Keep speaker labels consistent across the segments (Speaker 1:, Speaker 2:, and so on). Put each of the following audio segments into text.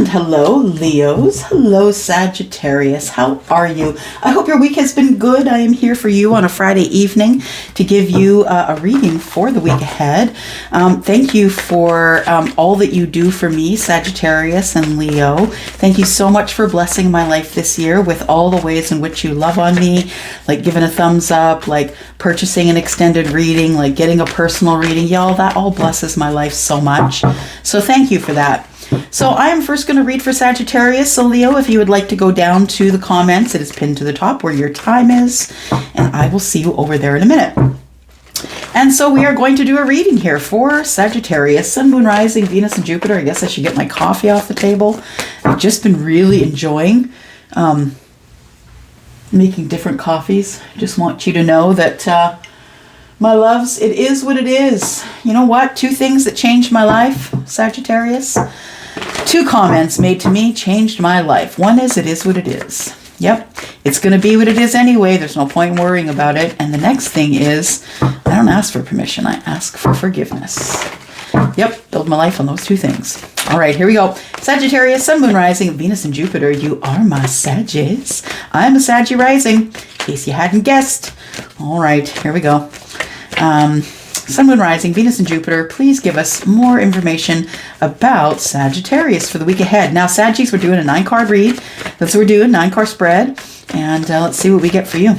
Speaker 1: hello, Leos. Hello, Sagittarius. How are you? I hope your week has been good. I am here for you on a Friday evening to give you a reading for the week ahead. Thank you for all that you do for me, Sagittarius and Leo. Thank you so much for blessing my life this year with all the ways in which you love on me, like giving a thumbs up, like purchasing an extended reading, like getting a personal reading. Y'all, that all blesses my life so much. So thank you for that. So I am first going to read for Sagittarius. So Leo, if you would like to go down to the comments, it is pinned to the top where your time is, and I will see you over there in a minute. And so we are going to do a reading here for Sagittarius, Sun, Moon, Rising, Venus, and Jupiter. I guess I should get my coffee off the table. I've just been really enjoying making different coffees. Just want you to know that my loves, it is what it is. You know what? 2 things that changed my life, Sagittarius. 2 comments made to me changed my life. One is, it is what it is. Yep. It's going to be what it is anyway. There's no point in worrying about it. And the next thing is, I don't ask for permission. I ask for forgiveness. Yep. Build my life on those 2 things. All right, here we go. Sagittarius, Sun, Moon, Rising, Venus, and Jupiter. You are my Sagittarius. I'm a Saggy Rising, in case you hadn't guessed. All right, here we go. Sun, Moon, Rising, Venus, and Jupiter, please give us more information about Sagittarius for the week ahead. Now, Saggies, we're doing a 9-card read. That's what we're doing, 9-card spread. And let's see what we get for you.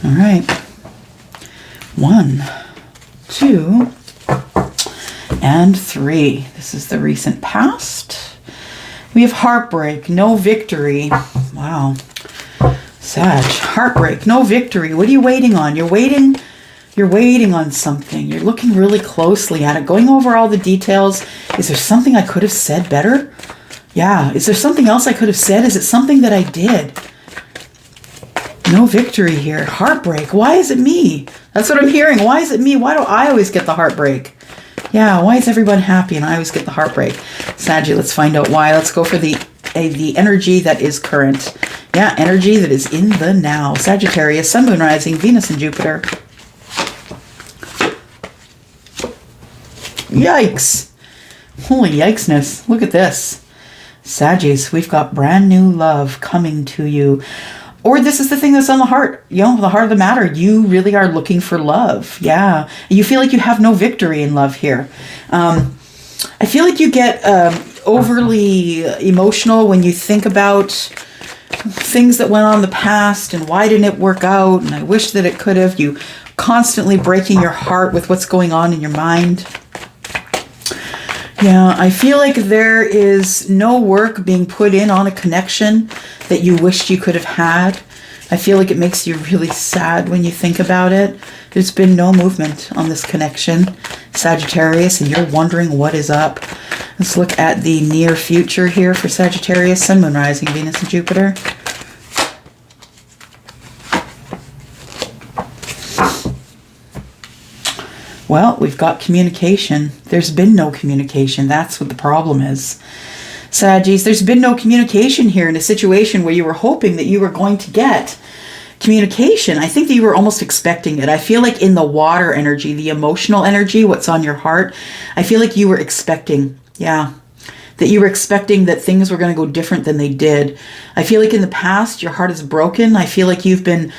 Speaker 1: All right. 1, 2, and 3. This is the recent past. We have heartbreak, no victory. Wow. Sag, heartbreak, no victory. What are you waiting on? You're waiting on something. You're looking really closely at it, going over all the details. Is there something I could have said better? Yeah. Is there something else I could have said? Is it something that I did? No victory here. Heartbreak. Why is it me? That's what I'm hearing. Why is it me? Why do I always get the heartbreak? Yeah, why is everyone happy and I always get the heartbreak? Saggy, let's find out why. Let's go for the energy that is current. Yeah, energy that is in the now. Sagittarius, Sun, Moon, Rising, Venus, and Jupiter. Yikes. Holy yikesness. Look at this. Saggies, we've got brand new love coming to you. Or this is the thing that's on the heart, the heart of the matter. You really are looking for love. Yeah. You feel like you have no victory in love here. I feel like you get overly emotional when you think about things that went on in the past and why didn't it work out and I wish that it could have. You constantly breaking your heart with what's going on in your mind. Yeah, I feel like there is no work being put in on a connection that you wished you could have had. I feel like it makes you really sad when you think about it. There's been no movement on this connection, Sagittarius, and you're wondering what is up. Let's look at the near future here for Sagittarius, Sun, Moon, Rising, Venus, and Jupiter. Well, we've got communication. There's been no communication. That's what the problem is. Saggies, there's been no communication here in a situation where you were hoping that you were going to get communication. I think that you were almost expecting it. I feel like in the water energy, the emotional energy, what's on your heart, I feel like you were expecting, that you were expecting that things were going to go different than they did. I feel like in the past, your heart is broken. I feel like you've been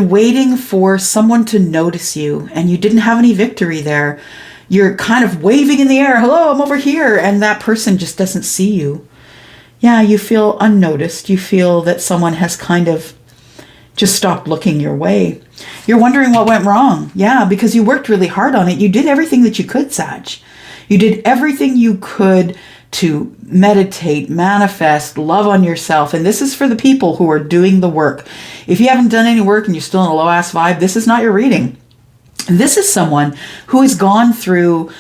Speaker 1: waiting for someone to notice you and you didn't have any victory there. You're kind of waving in the air, hello, I'm over here, and that person just doesn't see you. Yeah, you feel unnoticed. You feel that someone has kind of just stopped looking your way. You're wondering what went wrong. Yeah, because you worked really hard on it. You did everything that you could, Sag. You did everything you could to meditate, manifest, love on yourself. And this is for the people who are doing the work. If you haven't done any work and you're still in a low-ass vibe, this is not your reading. This is someone who has gone through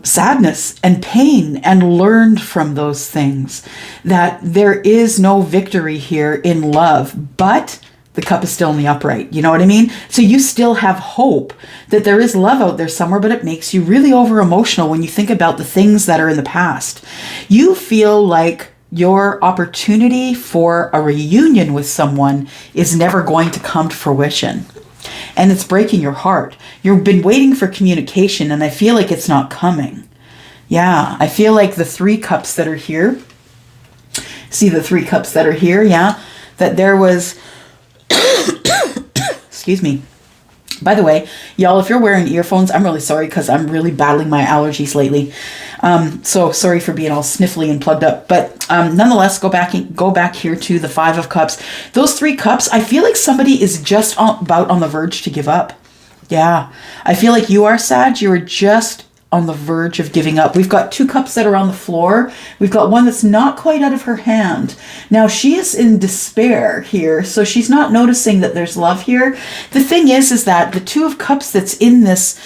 Speaker 1: sadness and pain and learned from those things, that there is no victory here in love, but the cup is still in the upright. You know what I mean? So you still have hope that there is love out there somewhere, but it makes you really over emotional when you think about the things that are in the past. You feel like your opportunity for a reunion with someone is never going to come to fruition. and it's breaking your heart. You've been waiting for communication, and I feel like it's not coming. Yeah, I feel like the 3 cups that are here, see the 3 cups that are here, yeah, that there was, excuse me. By the way, y'all, if you're wearing earphones, I'm really sorry because I'm really battling my allergies lately. So sorry for being all sniffly and plugged up. But nonetheless, go back here to the 5 of Cups. Those 3 cups, I feel like somebody is just about on the verge to give up. Yeah, I feel like you are, Sag. You are just on the verge of giving up. We've got 2 cups that are on the floor. We've got one that's not quite out of her hand. Now she is in despair here, so she's not noticing that there's love here. The thing is that the 2 of Cups that's in this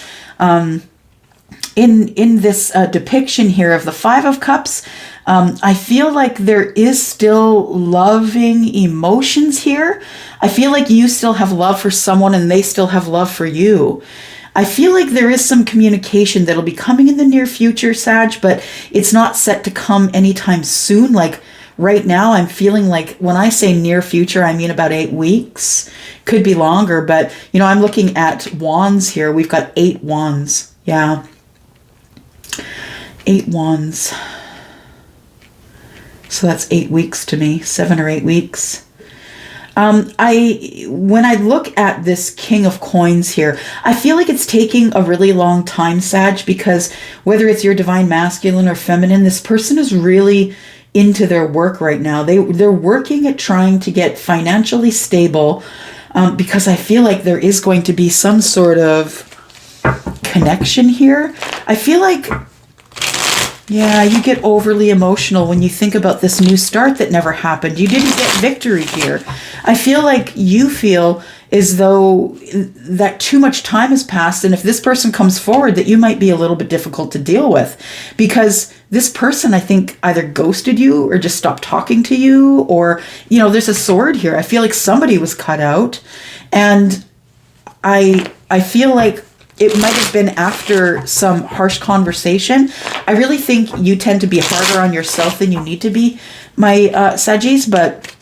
Speaker 1: in this depiction here of the 5 of Cups, I feel like there is still loving emotions here. I feel like you still have love for someone and they still have love for you. I feel like there is some communication that'll be coming in the near future, Sag, but it's not set to come anytime soon. Like right now, I'm feeling like when I say near future, I mean about 8 weeks. Could be longer, but you know, I'm looking at wands here. We've got 8 wands. Yeah. 8 wands. So that's 8 weeks to me, 7 or 8 weeks. When I look at this King of Coins here, I feel like it's taking a really long time, Sag, because whether it's your divine masculine or feminine, this person is really into their work right now. They're working at trying to get financially stable, because I feel like there is going to be some sort of connection here. I feel like, yeah, you get overly emotional when you think about this new start that never happened. You didn't get victory here. I feel like you feel as though that too much time has passed, and if this person comes forward, that you might be a little bit difficult to deal with, because this person, I think, either ghosted you or just stopped talking to you, or, you know, there's a sword here. I feel like somebody was cut out, and I feel like it might have been after some harsh conversation. I really think you tend to be harder on yourself than you need to be, my Saggies, but,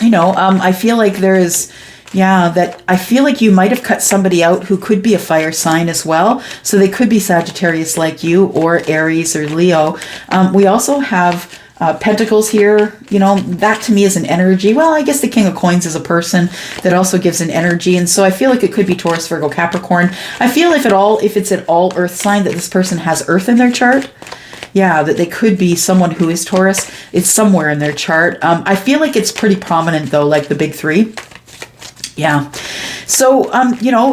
Speaker 1: you know, I feel like there is, yeah, that I feel like you might have cut somebody out who could be a fire sign as well. So they could be Sagittarius like you, or Aries or Leo. We also have Pentacles here. You know, that to me is an energy. Well, I guess the King of Coins is a person that also gives an energy. And so I feel like it could be Taurus, Virgo, Capricorn. I feel if it's at all earth sign that this person has earth in their chart. Yeah, that they could be someone who is Taurus. It's somewhere in their chart. I feel like it's pretty prominent though, like the big 3. Yeah. So, you know,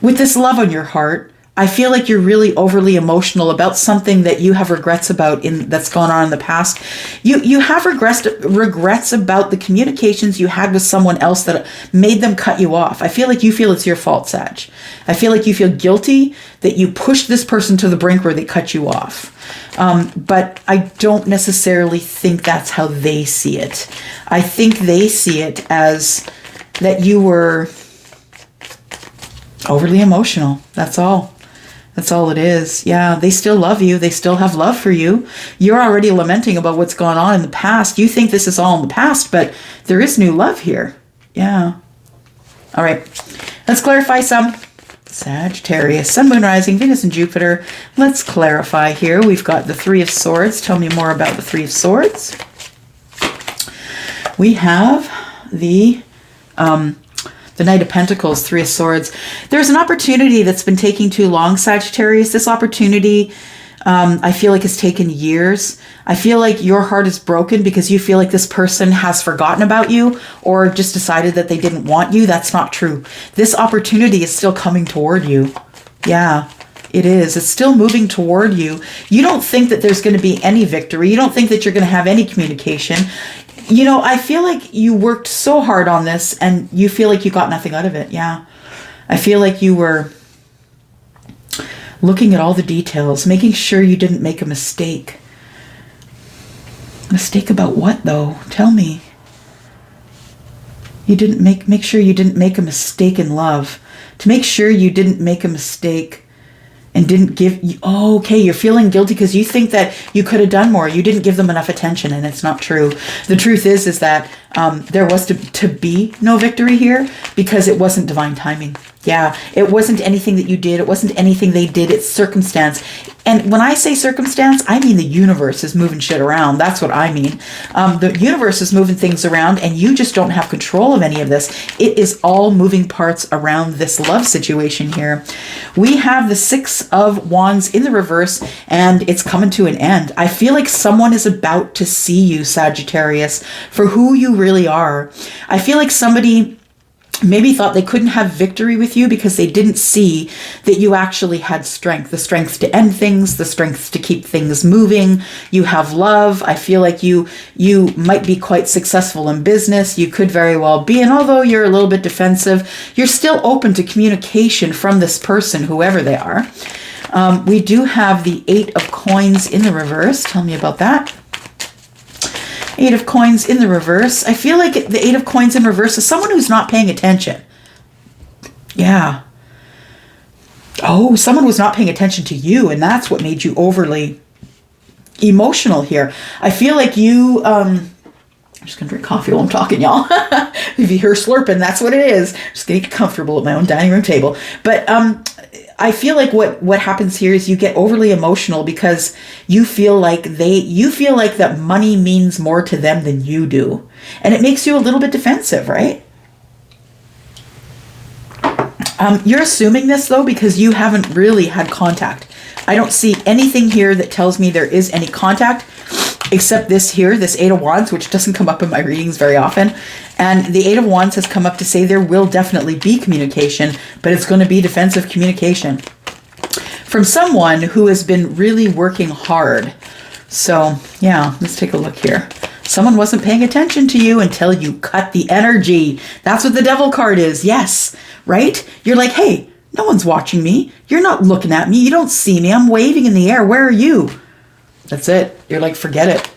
Speaker 1: with this love on your heart, I feel like you're really overly emotional about something that you have regrets about that's gone on in the past. You have regrets about the communications you had with someone else that made them cut you off. I feel like you feel it's your fault, Sag. I feel like you feel guilty that you pushed this person to the brink where they cut you off. But I don't necessarily think that's how they see it. I think they see it as that you were overly emotional. That's all. That's all it is. Yeah, they still love you. They still have love for you. You're already lamenting about what's gone on in the past. You think this is all in the past, but there is new love here. Yeah. All right. Let's clarify some. Sagittarius, Sun, Moon, Rising, Venus, and Jupiter. Let's clarify here. We've got the 3 of Swords. Tell me more about the 3 of Swords. We have the Knight of Pentacles, 3 of Swords. There's an opportunity that's been taking too long, Sagittarius. This opportunity, I feel like has taken years. I feel like your heart is broken because you feel like this person has forgotten about you or just decided that they didn't want you. That's not true. This opportunity is still coming toward you. Yeah, it is. It's still moving toward you. You don't think that there's going to be any victory. You don't think that you're going to have any communication. You know, I feel like you worked so hard on this and you feel like you got nothing out of it. Yeah. I feel like you were looking at all the details, making sure you didn't make a mistake. Mistake about what, though? Tell me. You didn't make sure you didn't make a mistake in love. To make sure you didn't make a mistake and didn't give you, oh, okay, you're feeling guilty because you think that you could have done more. You didn't give them enough attention, and it's not true. The truth is that There was to be no victory here because it wasn't divine timing. Yeah, it wasn't anything that you did. It wasn't anything they did. It's circumstance. And when I say circumstance, I mean the universe is moving shit around. That's what I mean. The universe is moving things around and you just don't have control of any of this. It is all moving parts around this love situation here. We have the Six of Wands in the reverse and it's coming to an end. I feel like someone is about to see you, Sagittarius, for who you really are. I feel like somebody maybe thought they couldn't have victory with you because they didn't see that you actually had strength, the strength to end things, the strength to keep things moving. You have love. I feel like you might be quite successful in business. You could very well be. And although you're a little bit defensive, you're still open to communication from this person, whoever they are. We do have the Eight of Coins in the reverse. Tell me about that. Eight of Coins in the reverse. I feel like the Eight of Coins in reverse is someone who's not paying attention. Yeah. Oh, someone was not paying attention to you, and that's what made you overly emotional here. I feel like you... I'm just going to drink coffee while I'm talking, y'all. If you hear slurping, that's what it is. Just getting comfortable at my own dining room table. But I feel like what happens here is you get overly emotional because you feel like that money means more to them than you do. And it makes you a little bit defensive, right? You're assuming this though because you haven't really had contact. I don't see anything here that tells me there is any contact except this here, this Eight of Wands, which doesn't come up in my readings very often. And the Eight of Wands has come up to say there will definitely be communication, but it's going to be defensive communication from someone who has been really working hard. So yeah, let's take a look here. Someone wasn't paying attention to you until you cut the energy. That's what the Devil card is. Yes, right? You're like, hey, no one's watching me. You're not looking at me. You don't see me. I'm waving in the air. Where are you? That's it. You're like, forget it.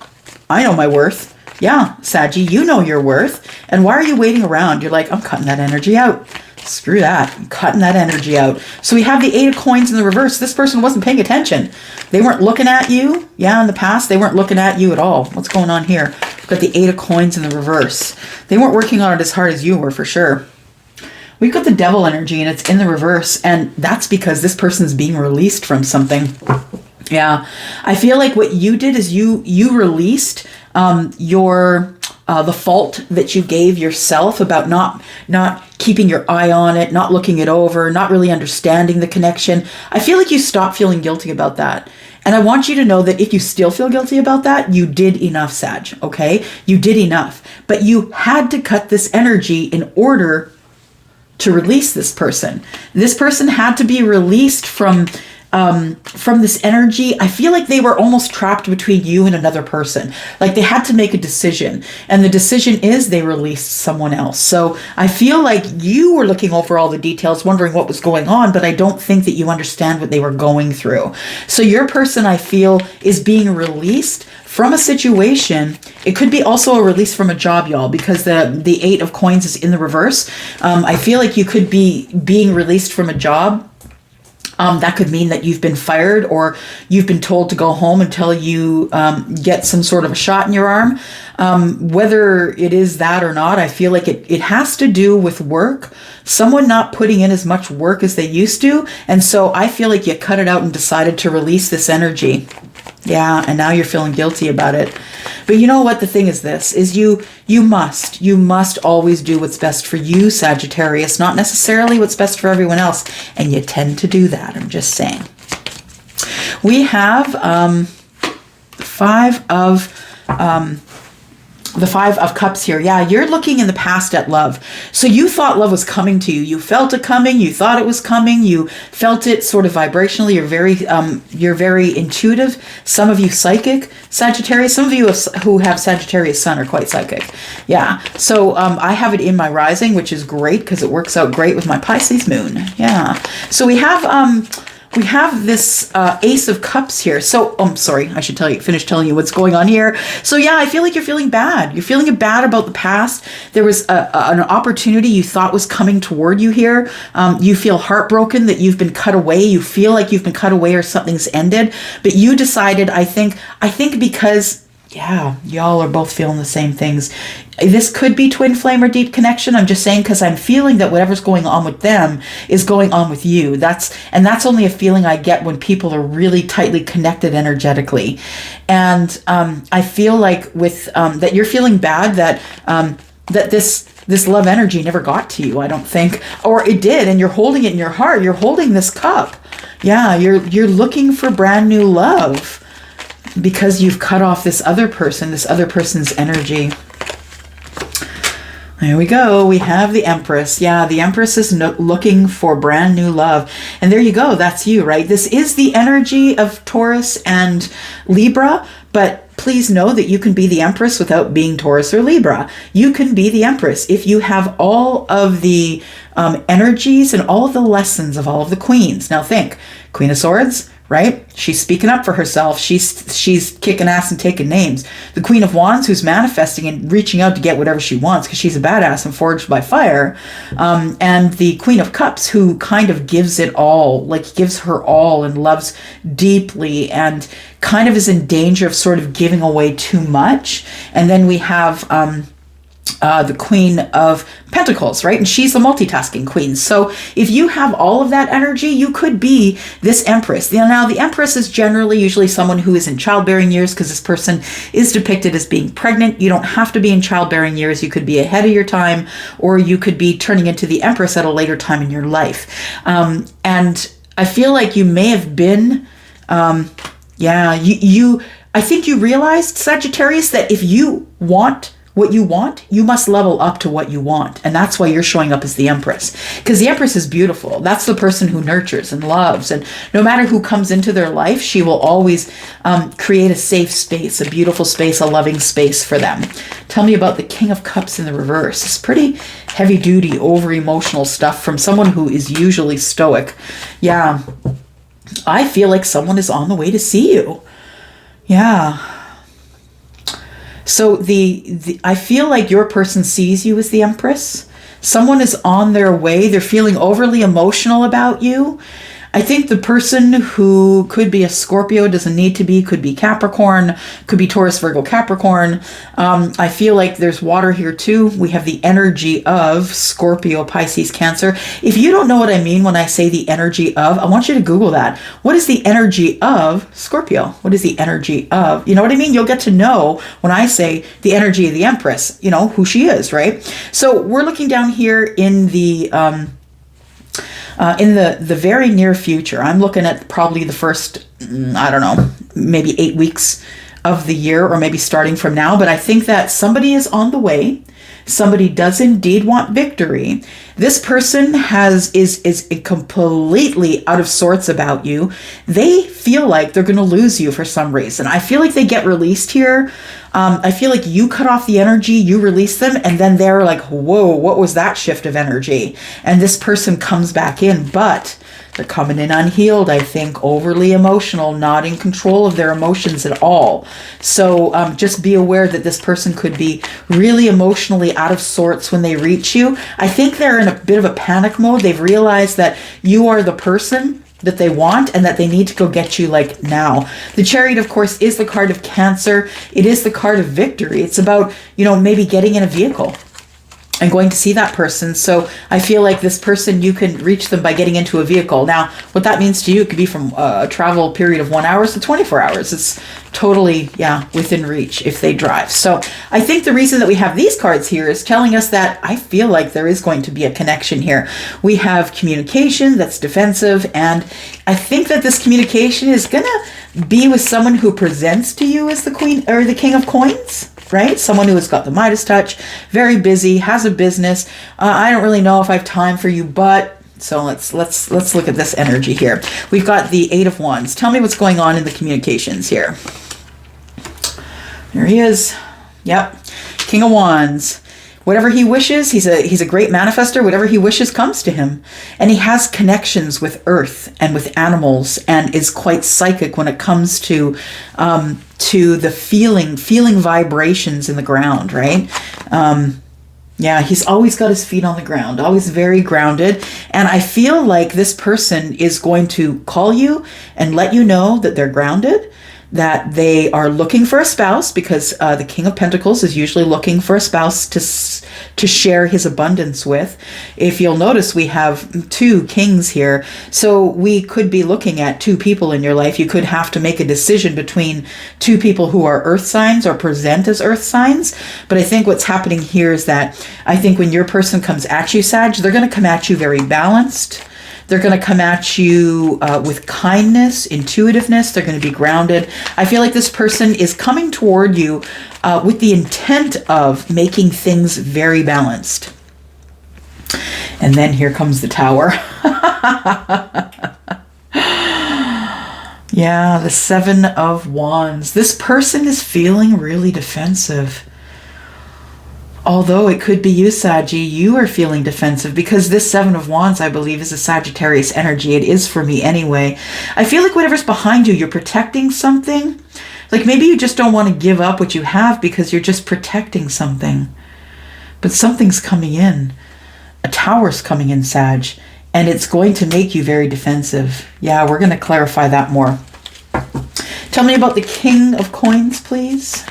Speaker 1: I know my worth. Yeah, Saggy, you know your worth. And why are you waiting around? You're like, I'm cutting that energy out. Screw that. I'm cutting that energy out. So we have the Eight of Coins in the reverse. This person wasn't paying attention. They weren't looking at you. Yeah, in the past, they weren't looking at you at all. What's going on here? We've got the Eight of Coins in the reverse. They weren't working on it as hard as you were, for sure. We've got the Devil energy, and it's in the reverse. And that's because this person's being released from something. Yeah, I feel like what you did is you released the fault that you gave yourself about not keeping your eye on it, not looking it over, not really understanding the connection. I feel like you stopped feeling guilty about that. And I want you to know that if you still feel guilty about that, you did enough, Sag, okay? You did enough. But you had to cut this energy in order to release this person. This person had to be released from this energy. I feel like they were almost trapped between you and another person. Like they had to make a decision, and the decision is they released someone else. So I feel like you were looking over all the details, wondering what was going on, but I don't think that you understand what they were going through. So your person, I feel, is being released from a situation. It could be also a release from a job, y'all, because the Eight of Coins is in the reverse. I feel like you could be being released from a job. That could mean that you've been fired or you've been told to go home until you get some sort of a shot in your arm. Whether it is that or not, I feel like it has to do with work. Someone not putting in as much work as they used to. And so I feel like you cut it out and decided to release this energy. Yeah, and now you're feeling guilty about it. But you know what the thing is this, is you must always do what's best for you, Sagittarius, not necessarily what's best for everyone else. And you tend to do that, I'm just saying. We have the Five of Cups here. Yeah, you're looking in the past at love. So you thought love was coming to you. You felt it coming. You thought it was coming. You felt it sort of vibrationally. You're very intuitive. Some of you psychic, Sagittarius. Some of you who have Sagittarius sun are quite psychic. Yeah. So I have it in my rising, which is great because it works out great with my Pisces moon. Yeah. So we have this Ace of Cups here. So, I'm sorry, I should finish telling you what's going on here. So yeah, I feel like you're feeling bad. You're feeling bad about the past. There was an opportunity you thought was coming toward you here. You feel heartbroken that you've been cut away. You feel like you've been cut away or something's ended. But you decided, I think because Yeah, y'all are both feeling the same things. This could be twin flame or deep connection. I'm just saying because I'm feeling that whatever's going on with them is going on with you. That's only a feeling I get when people are really tightly connected energetically. And I feel like with that you're feeling bad that that this love energy never got to you, I don't think. Or it did, and you're holding it in your heart. You're holding this cup. Yeah, you're looking for brand new love because you've cut off this other person's energy. There we go. We have the Empress. Yeah, the Empress is looking for brand new love. And there you go. That's you, right? This is the energy of Taurus and Libra, but please know that you can be the Empress without being Taurus or Libra. You can be the Empress if you have all of the energies and all of the lessons of all of the queens. Now think, Queen of Swords, right? She's speaking up for herself. She's kicking ass and taking names. The Queen of Wands, who's manifesting and reaching out to get whatever she wants because she's a badass and forged by fire. And the Queen of Cups, who kind of gives it all, like gives her all and loves deeply and kind of is in danger of sort of giving away too much. And then we have the Queen of Pentacles, right? And she's the multitasking queen. So if you have all of that energy, you could be this Empress. Now, the Empress is generally usually someone who is in childbearing years because this person is depicted as being pregnant. You don't have to be in childbearing years. You could be ahead of your time, or you could be turning into the Empress at a later time in your life. And I feel like you may have been, I think you realized, Sagittarius, that if you want what you want, you must level up to what you want. And that's why you're showing up as the Empress. Because the Empress is beautiful. That's the person who nurtures and loves. And no matter who comes into their life, she will always create a safe space, a beautiful space, a loving space for them. Tell me about the King of Cups in the reverse. It's pretty heavy duty, over emotional stuff from someone who is usually stoic. Yeah, I feel like someone is on the way to see you. Yeah. So I feel like your person sees you as the Empress. Someone is on their way. They're feeling overly emotional about you. I think the person who could be a Scorpio, doesn't need to be, could be Capricorn, could be Taurus, Virgo, Capricorn. I feel like there's water here too. We have the energy of Scorpio, Pisces, Cancer. If you don't know what I mean when I say the energy of, I want you to Google that. What is the energy of Scorpio? What is the energy of, you know what I mean? You'll get to know when I say the energy of the Empress, you know, who she is, right? So we're looking down here in the very near future. I'm looking at probably the first, I don't know, maybe 8 weeks of the year, or maybe starting from now. But I think that somebody is on the way. Somebody does indeed want victory. This person is completely out of sorts about you. They feel like they're going to lose you for some reason. I feel like they get released here. I feel like you cut off the energy, you release them, and then they're like, whoa, what was that shift of energy? And this person comes back in, but they're coming in unhealed, I think, overly emotional, not in control of their emotions at all. So just be aware that this person could be really emotionally out of sorts when they reach you. I think they're in a bit of a panic mode. They've realized that you are the person that they want and that they need to go get you like now. The Chariot, of course, is the card of Cancer. It is the card of victory. It's about, you know, maybe getting in a vehicle and going to see that person. So I feel like this person, you can reach them by getting into a vehicle. Now, what that means to you, it could be from a travel period of 1 hour to 24 hours. It's totally, within reach if they drive. So I think the reason that we have these cards here is telling us that I feel like there is going to be a connection here. We have communication that's defensive, and I think that this communication is going to be with someone who presents to you as the Queen or the King of Coins. Right? Someone who has got the Midas touch, very busy, has a business. I don't really know if I have time for you, but so let's look at this energy here. We've got the Eight of Wands. Tell me what's going on in the communications here. There he is. Yep. King of Wands. Whatever he wishes, he's a great manifester. Whatever he wishes comes to him. And he has connections with earth and with animals, and is quite psychic when it comes to the feeling vibrations in the ground, right? He's always got his feet on the ground, always very grounded. And I feel like this person is going to call you and let you know that they're grounded, that they are looking for a spouse, because the King of Pentacles is usually looking for a spouse to share his abundance with. If you'll notice, we have 2 kings here. So we could be looking at 2 people in your life. You could have to make a decision between 2 people who are earth signs or present as earth signs. But I think what's happening here is that I think when your person comes at you, Sag, they're going to come at you very balanced. They're going to come at you with kindness, intuitiveness. They're going to be grounded. I feel like this person is coming toward you with the intent of making things very balanced. And then here comes the Tower. Yeah, the 7 of Wands. This person is feeling really defensive. Although it could be you, Saggy, you are feeling defensive, because this 7 of Wands, I believe, is a Sagittarius energy. It is for me anyway. I feel like whatever's behind you, you're protecting something. Like maybe you just don't want to give up what you have because you're just protecting something. But something's coming in. A Tower's coming in, Sag, and it's going to make you very defensive. Yeah, we're going to clarify that more. Tell me about the King of Coins, please.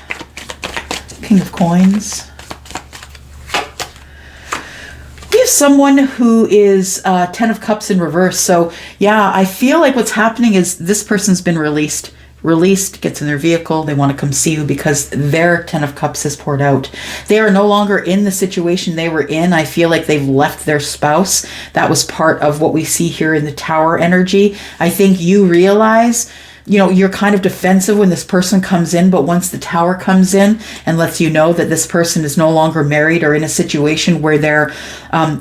Speaker 1: King of Coins. We have someone who is 10 of Cups in reverse. So yeah, I feel like what's happening is this person's been released, gets in their vehicle. They want to come see you because their 10 of Cups is poured out. They are no longer in the situation they were in. I feel like they've left their spouse. That was part of what we see here in the Tower energy. I think you realize, you know, you're kind of defensive when this person comes in, but once the Tower comes in and lets you know that this person is no longer married or in a situation where they're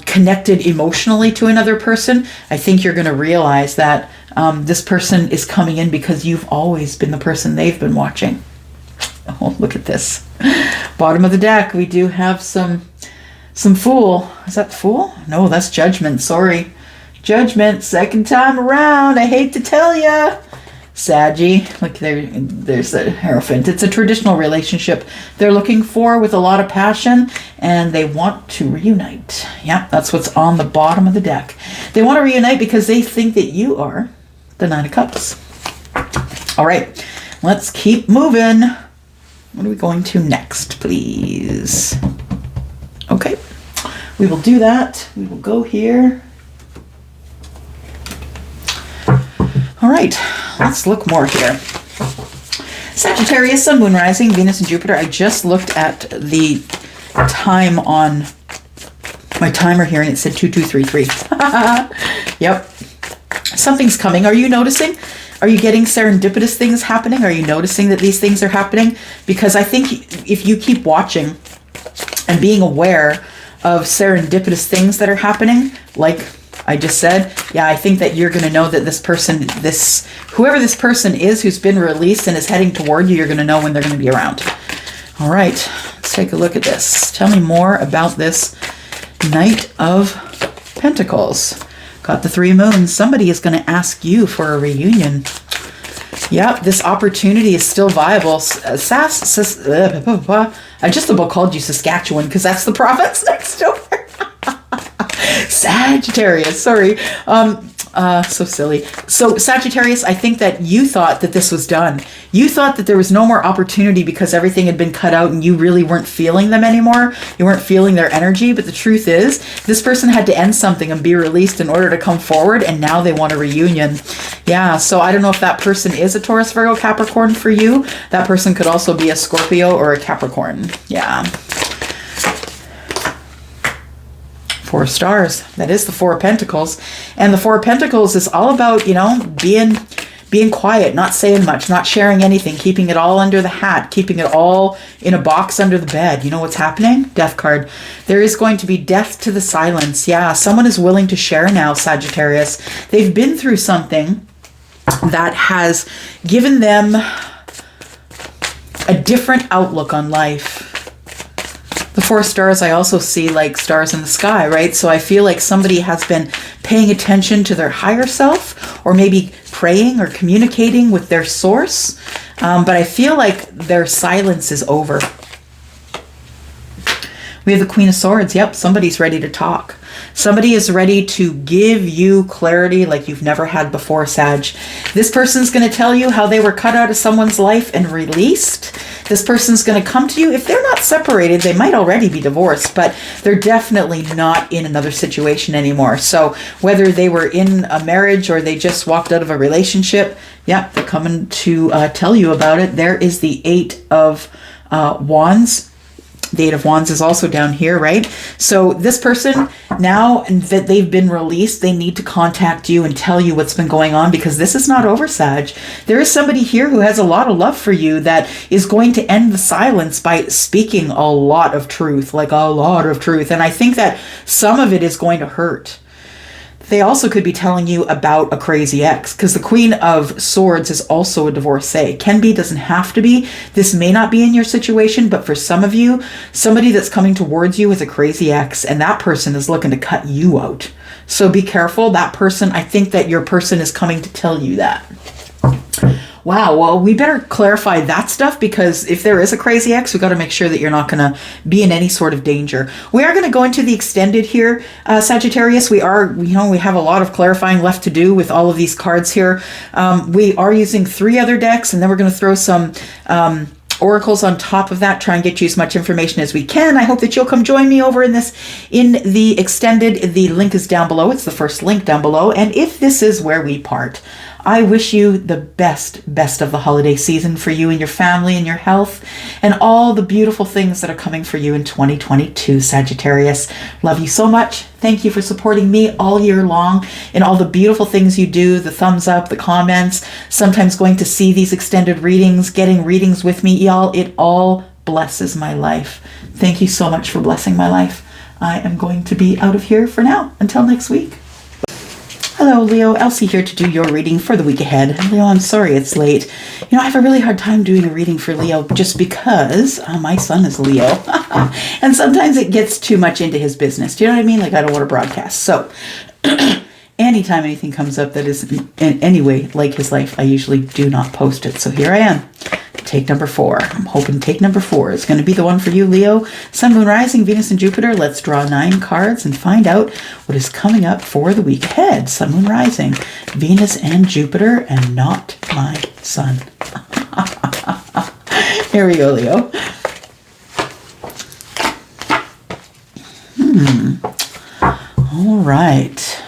Speaker 1: connected emotionally to another person, I think you're going to realize that this person is coming in because you've always been the person they've been watching. Oh, look at this. Bottom of the deck, we do have some Fool. Is that Fool? No, that's Judgment. Sorry. Judgment, second time around. I hate to tell ya. Saggy, look, there's the Hierophant. It's a traditional relationship they're looking for with a lot of passion, and they want to reunite. Yeah, that's what's on the bottom of the deck. They want to reunite because they think that you are the 9 of Cups. All right, let's keep moving. What are we going to next, please? Okay, we will do that. We will go here. All right, let's look more here. Sagittarius, Sun, Moon, Rising, Venus, and Jupiter. I just looked at the time on my timer here, and it said 2233. Yep. Something's coming. Are you noticing? Are you getting serendipitous things happening? Are you noticing that these things are happening? Because I think if you keep watching and being aware of serendipitous things that are happening, like I just said, yeah, I think that you're going to know that this person, whoever this person is who's been released and is heading toward you, you're going to know when they're going to be around. All right, let's take a look at this. Tell me more about this Knight of Pentacles. Got the 3 moons. Somebody is going to ask you for a reunion. Yep, this opportunity is still viable. I just about called you Saskatchewan because that's the province next door. Sagittarius, sorry. So silly. So Sagittarius, I think that you thought that this was done. You thought that there was no more opportunity because everything had been cut out and you really weren't feeling them anymore. You weren't feeling their energy. But the truth is, this person had to end something and be released in order to come forward. And now they want a reunion. Yeah, so I don't know if that person is a Taurus, Virgo, Capricorn for you. That person could also be a Scorpio or a Capricorn. Yeah. 4 stars. That is the 4 of Pentacles. And the 4 of Pentacles is all about, you know, being quiet, not saying much, not sharing anything, keeping it all under the hat, keeping it all in a box under the bed. You know what's happening? Death card. There is going to be death to the silence. Yeah, someone is willing to share now, Sagittarius. They've been through something that has given them a different outlook on life. The 4 stars, I also see like stars in the sky, right? So I feel like somebody has been paying attention to their higher self, or maybe praying or communicating with their source. But I feel like their silence is over. We have the Queen of Swords. Yep, somebody's ready to talk. Somebody is ready to give you clarity like you've never had before, Sag. This person's going to tell you how they were cut out of someone's life and released. This person's going to come to you. If they're not separated, they might already be divorced, but they're definitely not in another situation anymore. So whether they were in a marriage or they just walked out of a relationship, yeah, they're coming to tell you about it. There is the Eight of Wands. The Eight of Wands is also down here, right? So this person, now that they've been released, they need to contact you and tell you what's been going on, because this is not over, Sag. There is somebody here who has a lot of love for you that is going to end the silence by speaking a lot of truth, like a lot of truth. And I think that some of it is going to hurt. They also could be telling you about a crazy ex, because the Queen of Swords is also a divorcee. Can be, doesn't have to be. This may not be in your situation, but for some of you, somebody that's coming towards you is a crazy ex, and that person is looking to cut you out. So be careful. That person, I think that your person is coming to tell you that. Wow, well, we better clarify that stuff, because if there is a crazy ex, we got to make sure that you're not going to be in any sort of danger. We are going to go into the extended here, Sagittarius. We have a lot of clarifying left to do with all of these cards here. We are using 3 other decks, and then we're going to throw some oracles on top of that, try and get you as much information as we can. I hope that you'll come join me over in the extended. The link is down below. It's the first link down below. And if this is where we part, I wish you the best of the holiday season for you and your family and your health and all the beautiful things that are coming for you in 2022, Sagittarius. Love you so much. Thank you for supporting me all year long and all the beautiful things you do, the thumbs up, the comments, sometimes going to see these extended readings, getting readings with me, y'all. It all blesses my life. Thank you so much for blessing my life. I am going to be out of here for now. Until next week. Hello, Leo. Elsie here to do your reading for the week ahead. Leo, I'm sorry it's late. I have a really hard time doing a reading for Leo just because my son is Leo. And sometimes it gets too much into his business. Do you know what I mean? Like, I don't want to broadcast. So anytime anything comes up that is in any way like his life, I usually do not post it. So here I am. Take number 4. I'm hoping take number 4 is going to be the one for you, Leo. Sun, Moon, Rising, Venus, and Jupiter. Let's draw 9 cards and find out what is coming up for the week ahead. Sun, Moon, Rising, Venus, and Jupiter, and not my sun. Here we go, Leo. All right.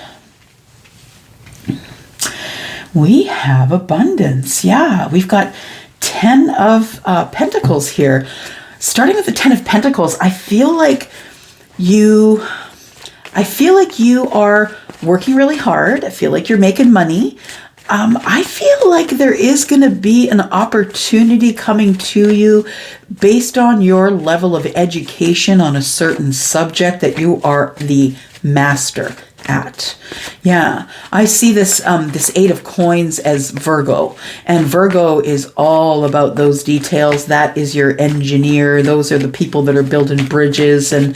Speaker 1: We have abundance. Yeah, we've got 10 of Pentacles here. Starting with the 10 of Pentacles, I feel like you are working really hard. I feel like you're making money. I feel like there is going to be an opportunity coming to you based on your level of education on a certain subject that you are the master at. Yeah, I see this this 8 of coins as Virgo, and Virgo is all about those details. That is your engineer. Those are the people that are building bridges and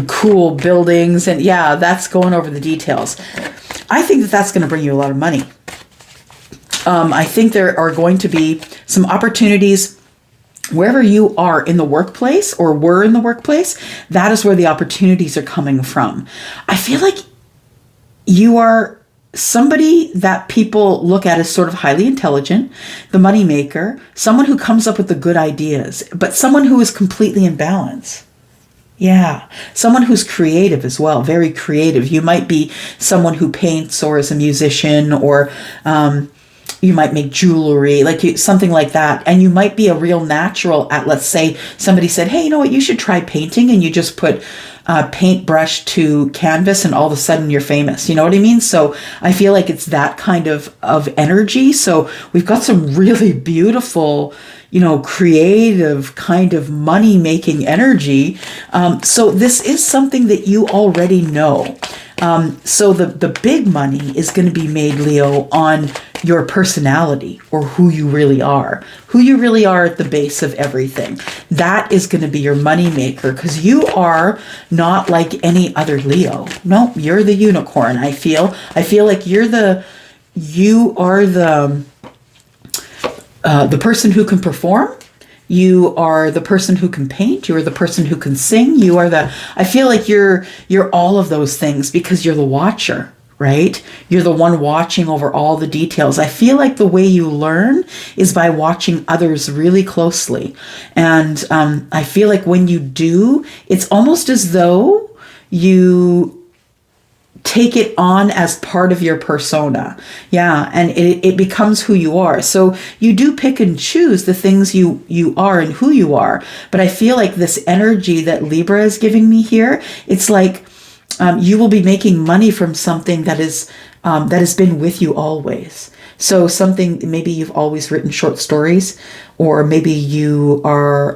Speaker 1: cool buildings, and yeah, that's going over the details. I think that that's going to bring you a lot of money. I think there are going to be some opportunities wherever you are in the workplace or were in the workplace. That is where the opportunities are coming from. I feel like you are somebody that people look at as sort of highly intelligent, the money maker, someone who comes up with the good ideas, but someone who is completely in balance. Yeah, someone who's creative as well, very creative. You might be someone who paints or is a musician, or you might make jewelry, something like that. And you might be a real natural at, let's say somebody said, hey, you know what, you should try painting. And you just put paintbrush to canvas and all of a sudden you're famous. You know what I mean? So I feel like it's that kind of energy. So we've got some really beautiful, creative kind of money-making energy. So this is something that you already know. So the big money is going to be made, Leo, on your personality, or who you really are. Who you really are at the base of everything. That is going to be your money maker, because you are not like any other Leo. No, you're the unicorn. I feel like you are the person who can perform. You are the person who can paint. You are the person who can sing. You are I feel like you're all of those things because you're the watcher, right? You're the one watching over all the details. I feel like the way you learn is by watching others really closely. And I feel like when you do, it's almost as though you take it on as part of your persona. Yeah, and it becomes who you are. So you do pick and choose the things you are and who you are. But I feel like this energy that Libra is giving me here, it's like you will be making money from something that has been with you always. So something, maybe you've always written short stories, or maybe you are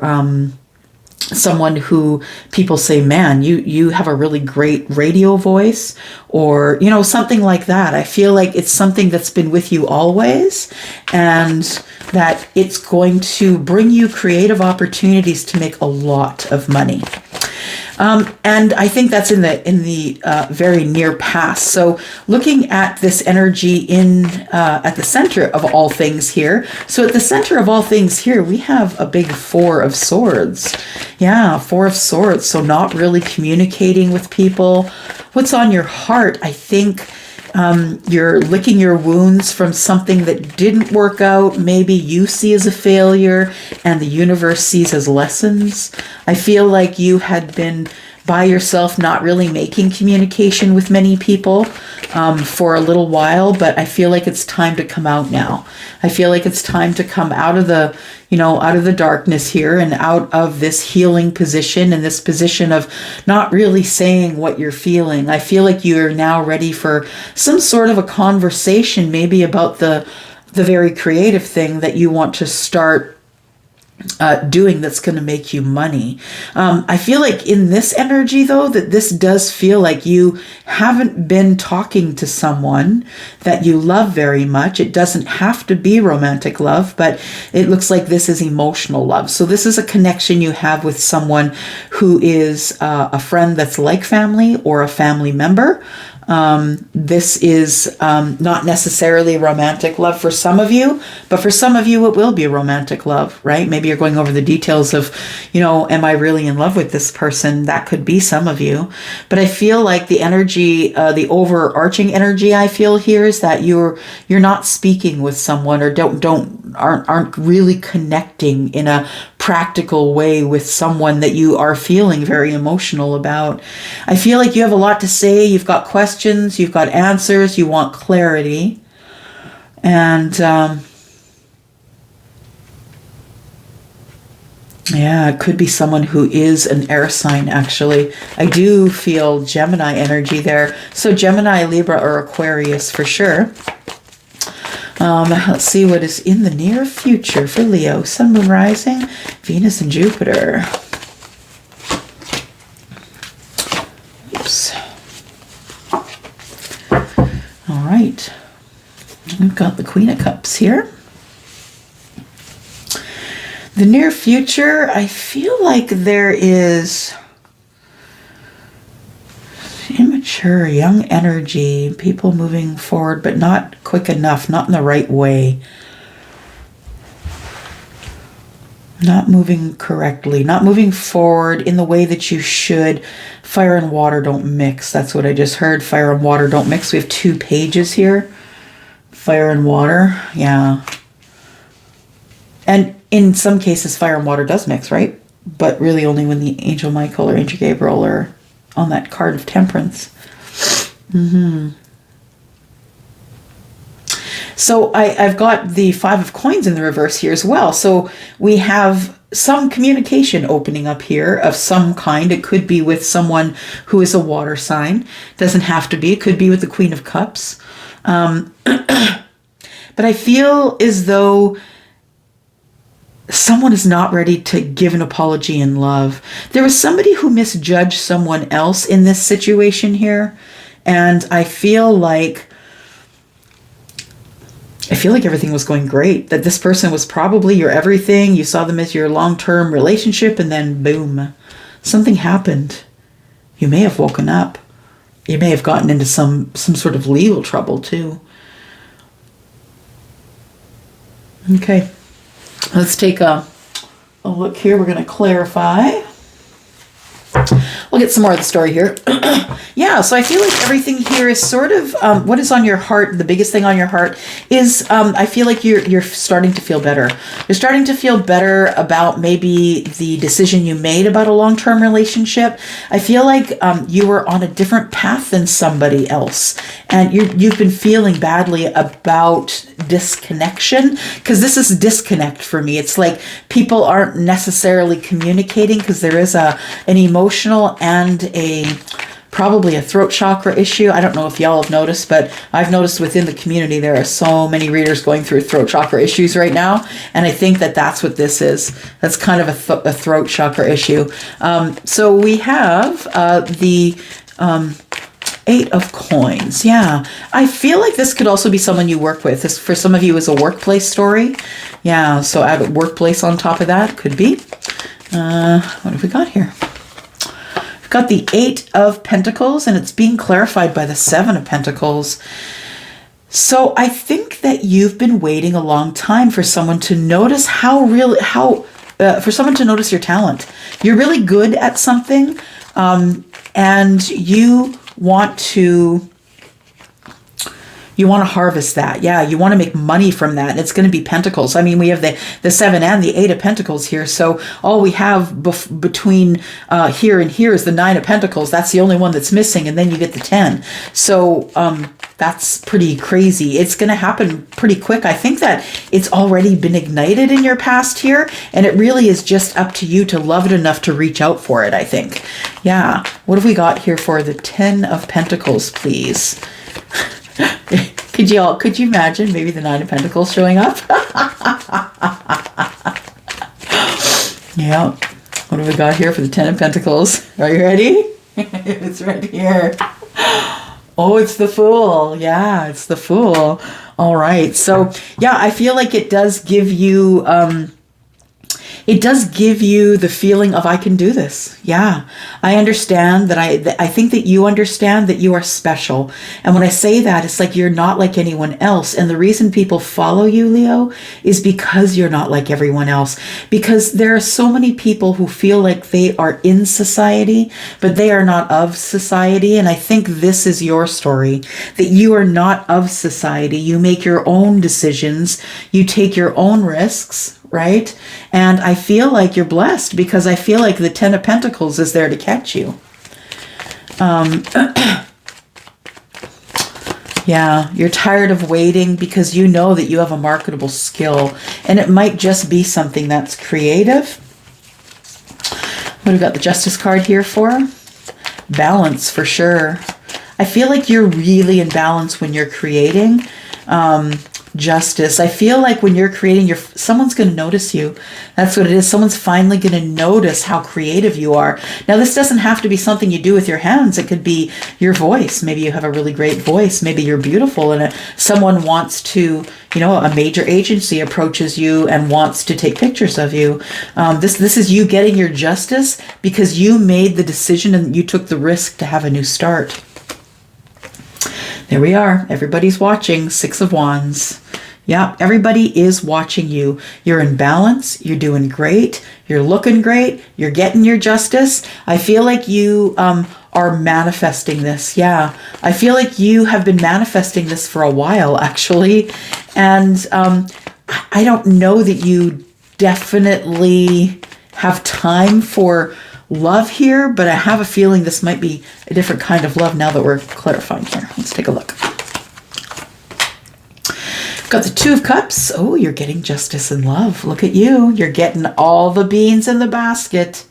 Speaker 1: someone who people say, man, you have a really great radio voice, or, you know, something like that. I feel like it's something that's been with you always, and that it's going to bring you creative opportunities to make a lot of money. And I think that's in the very near past. So looking at this energy at the center of all things here. So at the center of all things here, we have a big Four of Swords. Yeah, Four of Swords. So not really communicating with people. What's on your heart? I think you're licking your wounds from something that didn't work out. Maybe you see as a failure and the universe sees as lessons. I feel like you had been by yourself, not really making communication with many people for a little while, but I feel like it's time to come out now. I feel like it's time to come out of the darkness here and out of this healing position and this position of not really saying what you're feeling. I feel like you're now ready for some sort of a conversation, maybe about the very creative thing that you want to start doing that's going to make you money. I feel like in this energy, though, that this does feel like you haven't been talking to someone that you love very much. It doesn't have to be romantic love, but it looks like this is emotional love. So this is a connection you have with someone who is a friend that's like family or a family member. This is not necessarily romantic love for some of you, but for some of you it will be a romantic love, right? Maybe you're going over the details of, am I really in love with this person? That could be some of you. But I feel like the energy, the overarching energy I feel here is that you're not speaking with someone, or aren't really connecting in a practical way with someone that you are feeling very emotional about. I feel like you have a lot to say. You've got questions, you've got answers, you want clarity. And it could be someone who is an air sign, actually. I do feel Gemini energy there. So Gemini, Libra, or Aquarius for sure. Let's see what is in the near future for Leo. Sun, Moon, Rising, Venus, and Jupiter. Oops. All right. We've got the Queen of Cups here. The near future, I feel like there is immature, young energy, people moving forward, but not quick enough, not in the right way. Not moving correctly, not moving forward in the way that you should. Fire and water don't mix. That's what I just heard. Fire and water don't mix. We have 2 pages here. Fire and water, yeah. And in some cases, fire and water does mix, right? But really only when the Angel Michael or Angel Gabriel are on that card of Temperance. So I've got the 5 of Coins in the reverse here as well. So we have some communication opening up here of some kind. It could be with someone who is a water sign. Doesn't have to be. It could be with the Queen of Cups. But I feel as though someone is not ready to give an apology in love. There was somebody who misjudged someone else in this situation here. And I feel like everything was going great. That this person was probably your everything. You saw them as your long-term relationship, and then boom, something happened. You may have woken up. You may have gotten into some sort of legal trouble too. Okay. Let's take a a look here. We're going to clarify. We'll get some more of the story here. Yeah, so I feel like everything here is sort of what is on your heart. The biggest thing on your heart is I feel like you're starting to feel better. You're starting to feel better about maybe the decision you made about a long-term relationship. I feel like you were on a different path than somebody else, and you've been feeling badly about disconnection, because this is disconnect for me. It's like people aren't necessarily communicating because there is an emotional and probably a throat chakra issue. I don't know if y'all have noticed, but I've noticed within the community there are so many readers going through throat chakra issues right now, and I think that that's what this is. That's kind of a throat chakra issue. So we have the 8 of coins. Yeah, I feel like this could also be someone you work with. This, for some of you, is a workplace story. Yeah, so add a workplace on top of that. Could be. What have we got here? We've got the 8 of Pentacles, and it's being clarified by the 7 of Pentacles. So I think that you've been waiting a long time for someone to notice for someone to notice your talent. You're really good at something, and you want to harvest that. Yeah, you want to make money from that. And it's going to be Pentacles. I mean, we have the 7 and the 8 of Pentacles here. So all we have between here and here is the 9 of Pentacles. That's the only one that's missing. And then you get the 10. So that's pretty crazy. It's going to happen pretty quick. I think that it's already been ignited in your past here. And it really is just up to you to love it enough to reach out for it, I think. Yeah. What have we got here for the 10 of Pentacles, please? Could you imagine maybe the 9 of Pentacles showing up? Yeah. What have we got here for the 10 of Pentacles? Are you ready? It's right here. Oh, it's the Fool. Yeah, it's the Fool. All right. So, yeah, I feel like it does give you the feeling of, I can do this. Yeah, I understand that I think that you understand that you are special. And when I say that, it's like you're not like anyone else. And the reason people follow you, Leo, is because you're not like everyone else. Because there are so many people who feel like they are in society, but they are not of society. And I think this is your story, that you are not of society. You make your own decisions. You take your own risks. Right? And I feel like you're blessed, because I feel like the 10 of Pentacles is there to catch you. Yeah, you're tired of waiting because you know that you have a marketable skill, and it might just be something that's creative. What have we got the Justice card here for? Balance, for sure. I feel like you're really in balance when you're creating. Justice. I feel like when you're creating, someone's going to notice you. That's what it is. Someone's finally going to notice how creative you are. Now, this doesn't have to be something you do with your hands. It could be your voice. Maybe you have a really great voice. Maybe you're beautiful, and someone wants to, a major agency approaches you and wants to take pictures of you. This is you getting your justice because you made the decision and you took the risk to have a new start. There we are. Everybody's watching. 6 of Wands. Yeah, everybody is watching you. You're in balance. You're doing great. You're looking great. You're getting your justice. I feel like you are manifesting this. Yeah, I feel like you have been manifesting this for a while, actually. And I don't know that you definitely have time for love here, but I have a feeling this might be a different kind of love now that we're clarifying here. Let's take a look. Got the 2 of Cups. Oh, you're getting justice and love. Look at you. You're getting all the beans in the basket.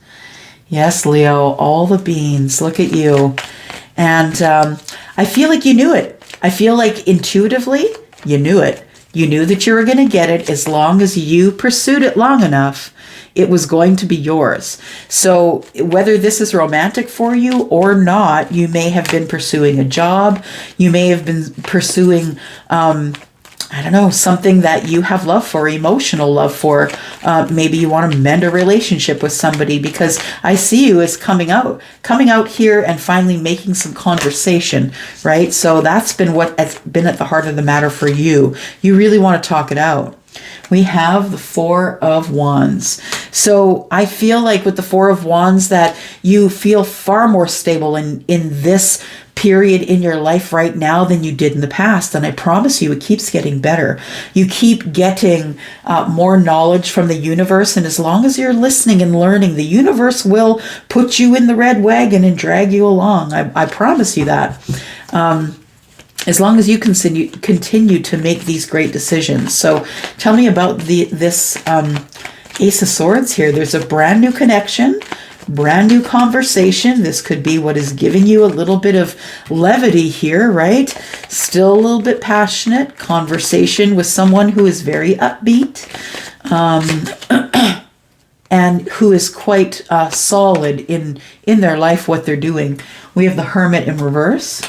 Speaker 1: Yes, Leo, all the beans. Look at you. And I feel like you knew it. I feel like intuitively you knew it. You knew that you were going to get it as long as you pursued it long enough. It was going to be yours. So whether this is romantic for you or not, you may have been pursuing a job. You may have been pursuing, I don't know, something that you have love for, emotional love for. Maybe you want to mend a relationship with somebody, because I see you as coming out here and finally making some conversation, right? So that's been what has been at the heart of the matter for you. You really want to talk it out. we have the Four of Wands. So I feel like with the Four of Wands that you feel far more stable in this period in your life right now than you did in the past. And I promise you, it keeps getting better. You keep getting more knowledge from the universe. And as long as you're listening and learning, the universe will put you in the red wagon and drag you along. I promise you that. As long as you continue to make these great decisions. So tell me about this Ace of Swords here. There's a brand new connection, brand new conversation. This could be what is giving you a little bit of levity here, right? Still a little bit passionate. Conversation with someone who is very upbeat and who is quite solid in their life, what they're doing. We have the Hermit in reverse.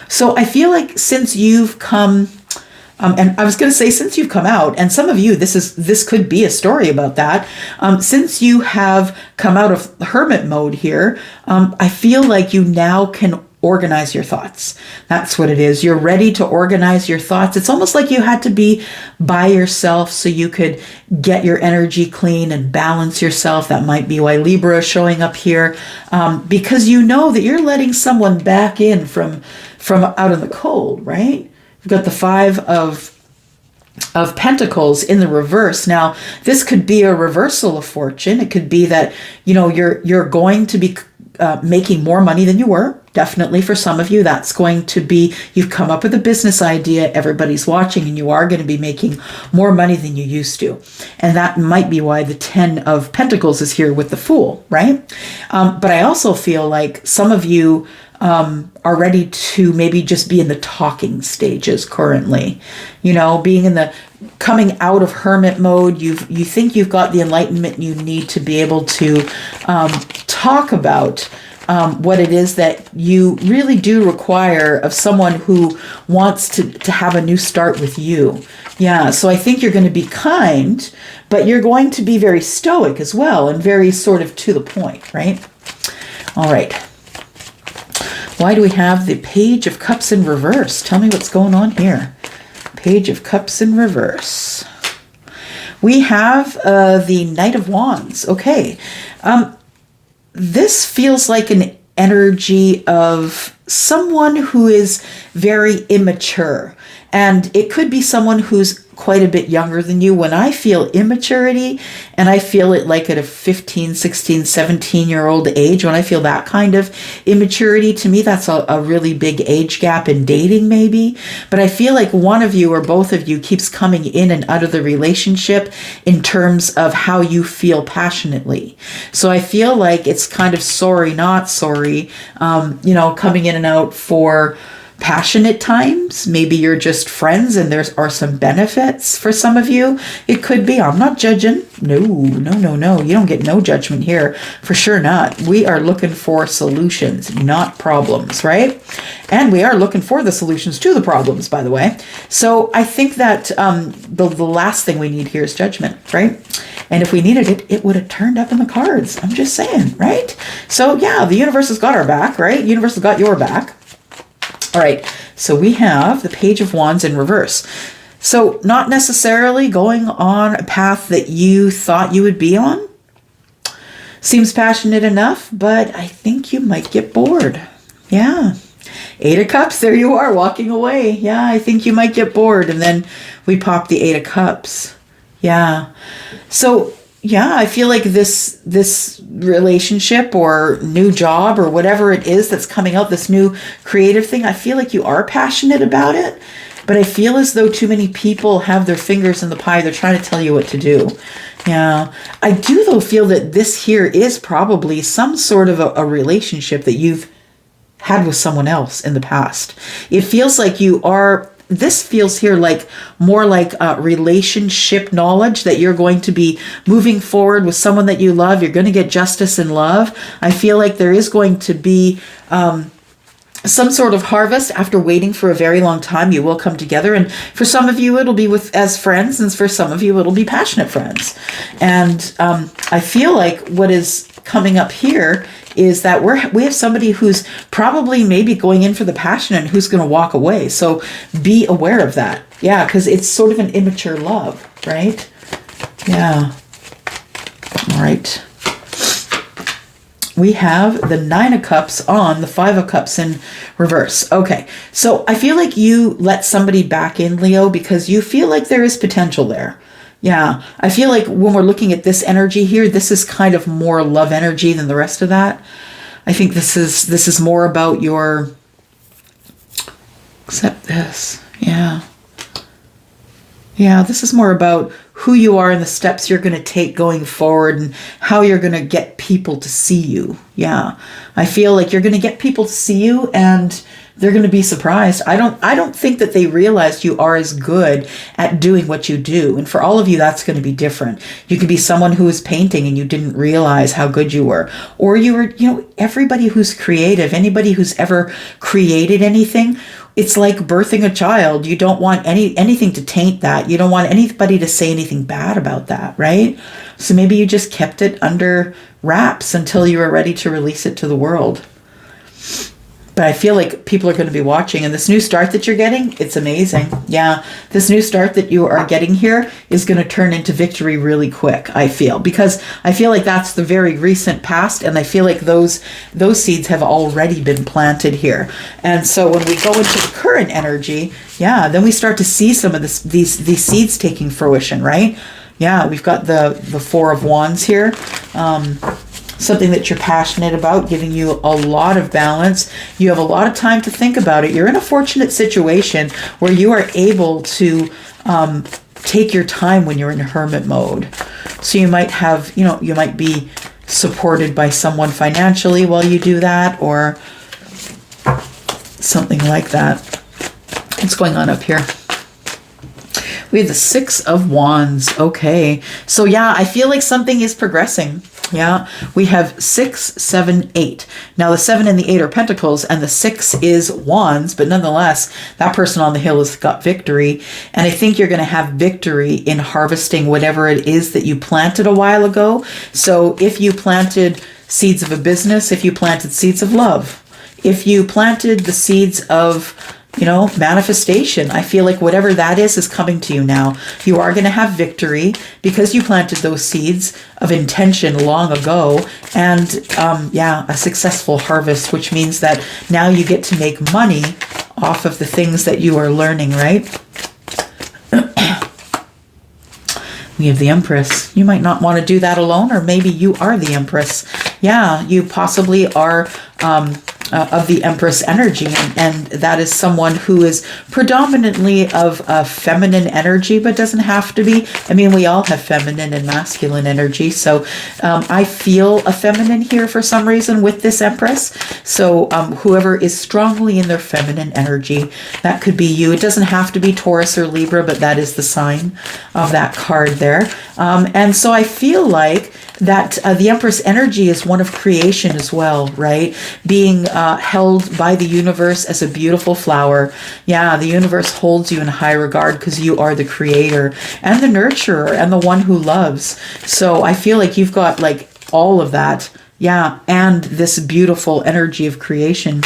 Speaker 1: So I feel like since you've come, and I was going to say since you've come out, and some of you, this could be a story about that. Since you have come out of hermit mode here, I feel like you now can organize your thoughts. That's what it is. You're ready to organize your thoughts. It's almost like you had to be by yourself so you could get your energy clean and balance yourself. That might be why Libra is showing up here, because you know that you're letting someone back in from out in the cold, right? We've got the Five of Pentacles in the reverse. Now, this could be a reversal of fortune. It could be that, you're going to be making more money than you were. Definitely for some of you, that's going to be, you've come up with a business idea, everybody's watching, and you are going to be making more money than you used to. And that might be why the 10 of Pentacles is here with the Fool, right? But I also feel like some of you are ready to maybe just be in the talking stages currently, being in the coming out of hermit mode. You think you've got the enlightenment you need to be able to talk about what it is that you really do require of someone who wants to have a new start with you. Yeah, so I think you're going to be kind, but you're going to be very stoic as well and very sort of to the point, right? All right. Why do we have the Page of Cups in reverse? Tell me what's going on here. Page of Cups in reverse. We have the Knight of Wands. Okay. This feels like an energy of someone who is very immature. And it could be someone who's quite a bit younger than you. When I feel immaturity, and I feel it like at a 15, 16, 17-year-old age, when I feel that kind of immaturity, to me, that's a really big age gap in dating maybe. But I feel like one of you or both of you keeps coming in and out of the relationship in terms of how you feel passionately. So I feel like it's kind of sorry, not sorry, coming in and out for passionate times. Maybe you're just friends and there are some benefits for some of you. It could be. I'm not judging. No. You don't get no judgment here. For sure not. We are looking for solutions, not problems, right? And we are looking for the solutions to the problems, by the way. So I think that the last thing we need here is judgment, right? And if we needed it, it would have turned up in the cards. I'm just saying, right? So yeah, the universe has got our back, right? The universe has got your back. All right, so we have the Page of Wands in reverse. So not necessarily going on a path that you thought you would be on. Seems passionate enough, but I think you might get bored. Yeah. 8 of Cups, there you are, walking away. Yeah, I think you might get bored. And then we pop the 8 of Cups. Yeah. So yeah, I feel like this relationship or new job or whatever it is that's coming out, this new creative thing, I feel like you are passionate about it, but I feel as though too many people have their fingers in the pie. They're trying to tell you what to do. Yeah, I do though feel that this here is probably some sort of a relationship that you've had with someone else in the past. It feels like this feels here like more like relationship knowledge that you're going to be moving forward with someone that you love. You're going to get justice in love. I feel like there is going to be some sort of harvest after waiting for a very long time. You will come together. And for some of you, it'll be as friends. And for some of you, it'll be passionate friends. And I feel like what is coming up here is that we have somebody who's probably maybe going in for the passion and who's going to walk away. So be aware of that. Yeah, because it's sort of an immature love, right? Yeah. All right. We have the 9 of Cups on, the 5 of Cups in reverse. Okay, so I feel like you let somebody back in, Leo, because you feel like there is potential there. Yeah, I feel like when we're looking at this energy here, this is kind of more love energy than the rest of that. I think this is more about your, except this, yeah. Yeah, this is more about who you are and the steps you're going to take going forward and how you're going to get people to see you. Yeah, I feel like you're going to get people to see you and they're going to be surprised. I don't think that they realized you are as good at doing what you do. And for all of you, that's going to be different. You could be someone who is painting and you didn't realize how good you were. Or you were, everybody who's creative, anybody who's ever created anything, it's like birthing a child. You don't want anything to taint that. You don't want anybody to say anything bad about that, right? So maybe you just kept it under wraps until you were ready to release it to the world. But I feel like people are going to be watching, and this new start that you're getting, it's amazing. Yeah, this new start that you are getting here is going to turn into victory really quick, I feel, because I feel like that's the very recent past, and I feel like those seeds have already been planted here. And so when we go into the current energy, yeah, then we start to see some of these seeds taking fruition, right? Yeah, we've got the 4 of Wands here. Something that you're passionate about, giving you a lot of balance. You have a lot of time to think about it. You're in a fortunate situation where you are able to take your time when you're in hermit mode. So you might have, you might be supported by someone financially while you do that, or something like that. What's going on up here? We have the 6 of Wands. Okay. So yeah, I feel like something is progressing. Yeah, we have 6, 7, 8. Now the 7 and the 8 are pentacles and the 6 is wands, but nonetheless, that person on the hill has got victory. And I think you're going to have victory in harvesting whatever it is that you planted a while ago. So if you planted seeds of a business, if you planted seeds of love, if you planted the seeds of manifestation, I feel like whatever that is coming to you now. You are going to have victory because you planted those seeds of intention long ago, and a successful harvest, which means that now you get to make money off of the things that you are learning, right? We have the Empress. You might not want to do that alone, or maybe you are the Empress. Yeah, you possibly are of the Empress energy, and that is someone who is predominantly of a feminine energy, but doesn't have to be. I mean, we all have feminine and masculine energy, so I feel a feminine here for some reason with this Empress. So whoever is strongly in their feminine energy, that could be you. It doesn't have to be Taurus or Libra, but that is the sign of that card there. And so I feel like that the Empress energy is one of creation as well, right? Being held by the universe as a beautiful flower. Yeah, the universe holds you in high regard because you are the creator and the nurturer and the one who loves. So I feel like you've got like all of that. Yeah, and this beautiful energy of creation.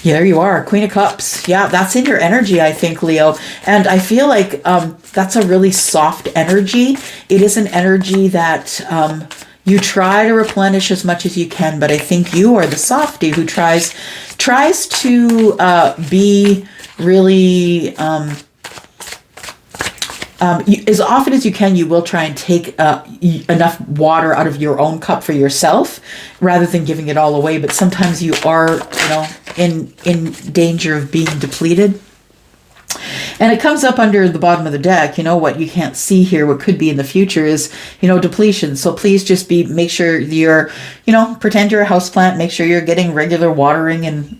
Speaker 1: Yeah, there you are, Queen of Cups. Yeah, that's in your energy, I think, Leo. And I feel like that's a really soft energy. It is an energy that you try to replenish as much as you can, but I think you are the softie who tries to be really... as often as you can, you will try and take enough water out of your own cup for yourself rather than giving it all away. But sometimes you are, in danger of being depleted. And it comes up under the bottom of the deck. What you can't see here, what could be in the future is, depletion. So please just make sure you're, pretend you're a houseplant. Make sure you're getting regular watering and,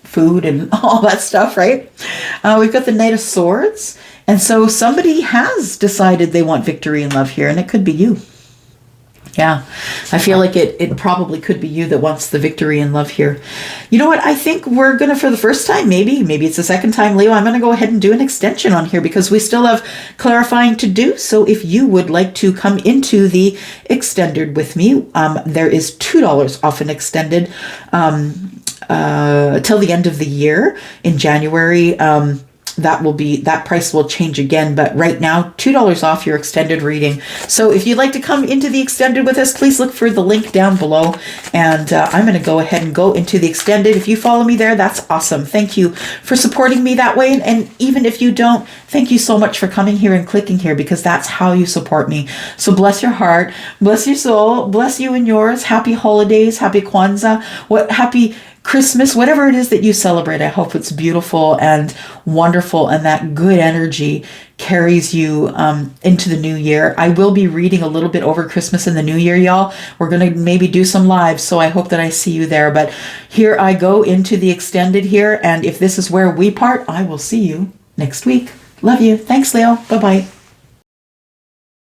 Speaker 1: food and all that stuff, right? We've got the Knight of Swords. And so somebody has decided they want victory and love here, and it could be you. Yeah, I feel like it probably could be you that wants the victory and love here. You know what? I think we're going to, for the first time, maybe it's the second time, Leo, I'm going to go ahead and do an extension on here because we still have clarifying to do. So if you would like to come into the extended with me, there is $2 off an extended till the end of the year in January. that price will change again. But right now, $2 off your extended reading. So if you'd like to come into the extended with us, please look for the link down below. And I'm going to go ahead and go into the extended. If you follow me there, that's awesome. Thank you for supporting me that way. And even if you don't, thank you so much for coming here and clicking here, because that's how you support me. So bless your heart, bless your soul, bless you and yours. Happy holidays, happy Kwanzaa, happy Christmas, whatever it is that you celebrate. I hope it's beautiful and wonderful, and that good energy carries you into the new year. I will be reading a little bit over Christmas and the new year, y'all. We're going to maybe do some lives, so I hope that I see you there. But here I go into the extended here, and if this is where we part, I will see you next week. Love you. Thanks, Leo. Bye-bye.